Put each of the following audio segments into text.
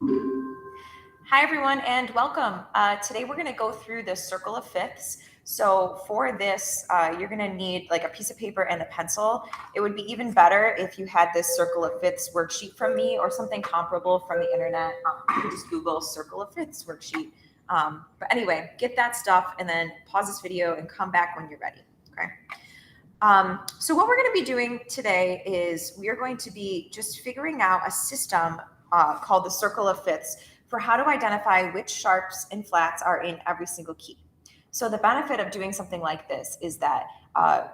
Hi, everyone, and welcome. Today we're going to go through the circle of fifths. So for this, you're going to need like a piece of paper and a pencil. It would be even better if you had this circle of fifths worksheet from me or something comparable from the internet. You can just Google circle of fifths worksheet. But anyway, get that stuff and then pause this video and come back when you're ready, okay? So what we're going to be doing today is we are going to be just figuring out a system called the circle of fifths for how to identify which sharps and flats are in every single key. So the benefit of doing something like this is that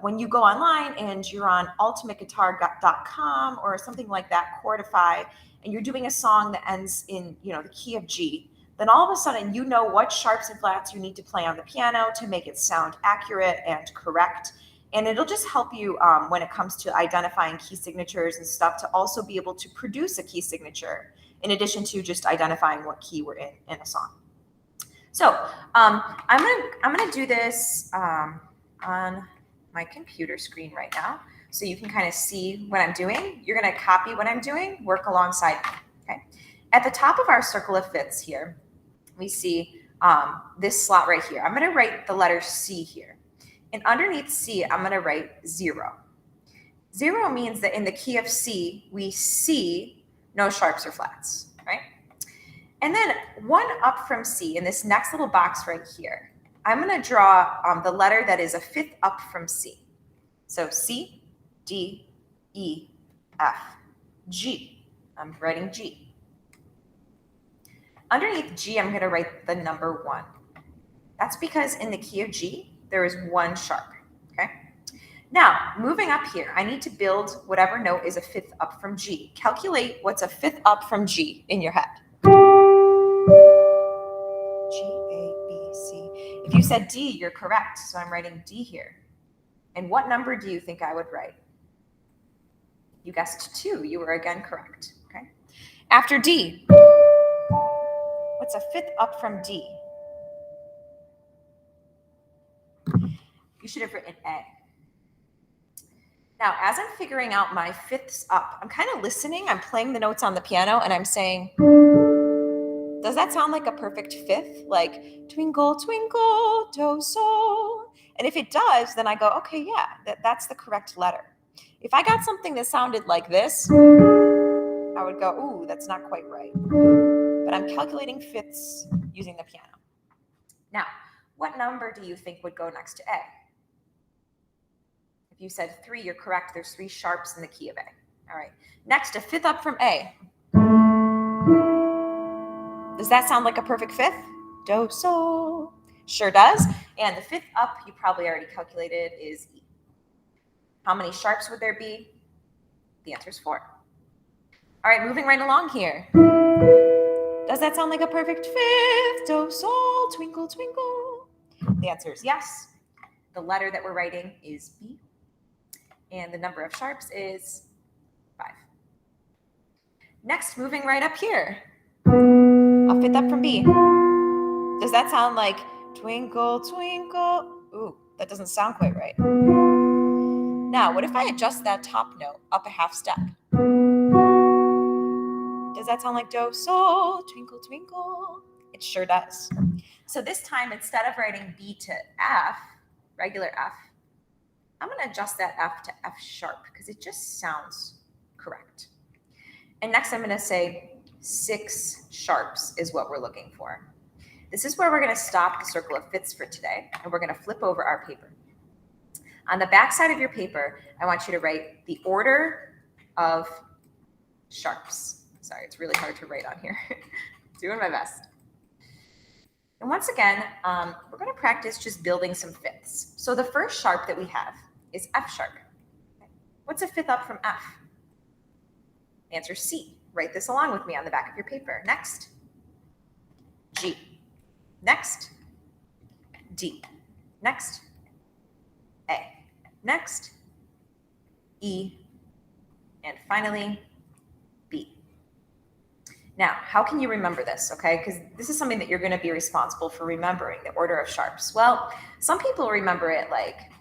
when you go online and you're on ultimateguitar.com or something like that, Chordify, and you're doing a song that ends in the key of G, then all of a sudden you know what sharps and flats you need to play on the piano to make it sound accurate and correct. And it'll just help you when it comes to identifying key signatures and stuff to also be able to produce a key signature in addition to just identifying what key we're in a song. So I'm gonna do this on my computer screen right now, so you can kind of see what I'm doing. You're gonna copy what I'm doing, work alongside me. Okay. At the top of our circle of fifths here, we see this slot right here. I'm gonna write the letter C here, and underneath C, I'm gonna write 0. 0 means that in the key of C, we see no sharps or flats, right? And then 1 up from C, in this next little box right here, I'm going to draw the letter that is a 5th up from C. So C, D, E, F, G. I'm writing G. Underneath G, I'm going to write the number 1. That's because in the key of G, there is 1 sharp, okay? Now, moving up here, I need to build whatever note is a 5th up from G. Calculate what's a 5th up from G in your head. G, A, B, C. If you said D, you're correct, so I'm writing D here. And what number do you think I would write? You guessed 2. You were again correct, okay? After D, what's a 5th up from D? You should have written A. Now, as I'm figuring out my 5ths up, I'm kind of listening. I'm playing the notes on the piano, and I'm saying, does that sound like a perfect 5th? Like, twinkle, twinkle, do, sol. And if it does, then I go, okay, yeah, that's the correct letter. If I got something that sounded like this, I would go, ooh, that's not quite right. But I'm calculating 5ths using the piano. Now, what number do you think would go next to A? If you said 3, you're correct. There's 3 sharps in the key of A. All right. Next, a 5th up from A. Does that sound like a perfect 5th? Do, sol. Sure does. And the 5th up, you probably already calculated, is E. How many sharps would there be? The answer is 4. All right, moving right along here. Does that sound like a perfect 5th? Do, sol, twinkle, twinkle. The answer is yes. The letter that we're writing is B. And the number of sharps is 5. Next, moving right up here. A 5th up from B. Does that sound like twinkle, twinkle? Ooh, that doesn't sound quite right. Now, what if I adjust that top note up a half step? Does that sound like do, sol, twinkle, twinkle? It sure does. So this time, instead of writing B to F, regular F, I'm going to adjust that F to F sharp because it just sounds correct. And next, I'm going to say 6 sharps is what we're looking for. This is where we're going to stop the circle of fifths for today, and we're going to flip over our paper. On the back side of your paper, I want you to write the order of sharps. Sorry, it's really hard to write on here. Doing my best. And once again, we're going to practice just building some fifths. So the first sharp that we have is F sharp. What's a 5th up from F? Answer C. Write this along with me on the back of your paper. Next, G. Next, D. Next, A. Next, E. And finally, B. Now, how can you remember this, okay? Because this is something that you're going to be responsible for remembering, the order of sharps. Well, some people remember it like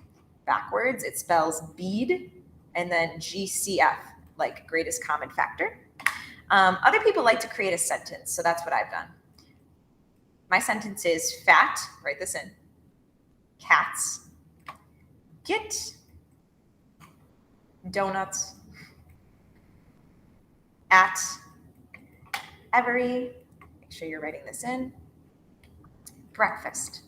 backwards. It spells bead and then GCF, like greatest common factor. Other people like to create a sentence, so that's what I've done. My sentence is fat, write this in, cats get donuts at every, make sure you're writing this in, breakfast.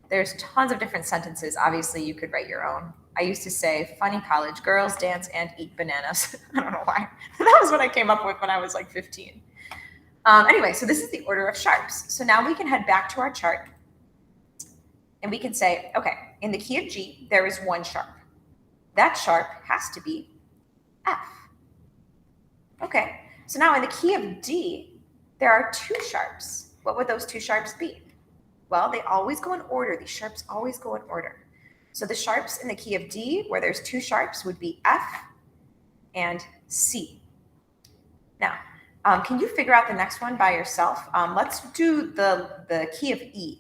There's tons of different sentences. Obviously, you could write your own. I used to say, funny college girls dance and eat bananas. I don't know why. That was what I came up with when I was like 15. Anyway, so this is the order of sharps. So now we can head back to our chart and we can say, okay, in the key of G, there is one sharp. That sharp has to be F. Okay, so now in the key of D, there are two sharps. What would those two sharps be? Well, they always go in order. These sharps always go in order. So the sharps in the key of D, where there's two sharps, would be F and C. Now, can you figure out the next one by yourself? Let's do the key of E.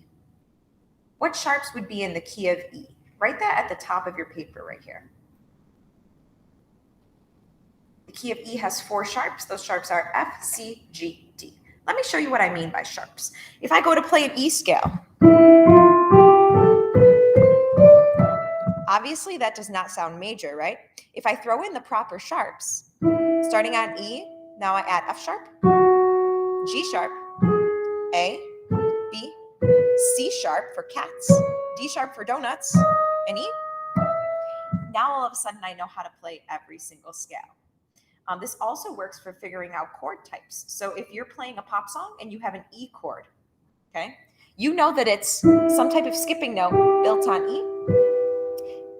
What sharps would be in the key of E? Write that at the top of your paper right here. The key of E has four sharps. Those sharps are F, C, G, D. Let me show you what I mean by sharps. If I go to play an E scale, obviously that does not sound major, right? If I throw in the proper sharps, starting on E, now I add F sharp, G sharp, A, B, C sharp for cats, D sharp for donuts, and E. Now all of a sudden I know how to play every single scale. This also works for figuring out chord types. So if you're playing a pop song and you have an E chord, okay, you know that it's some type of skipping note built on E.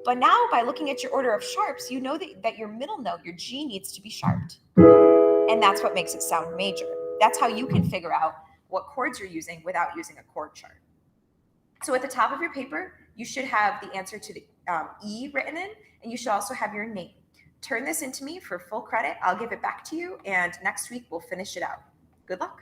But now by looking at your order of sharps, you know that your middle note, your G, needs to be sharped. And that's what makes it sound major. That's how you can figure out what chords you're using without using a chord chart. So at the top of your paper, you should have the answer to the E written in, and you should also have your name. Turn this into me for full credit. I'll give it back to you, and next week we'll finish it out. Good luck.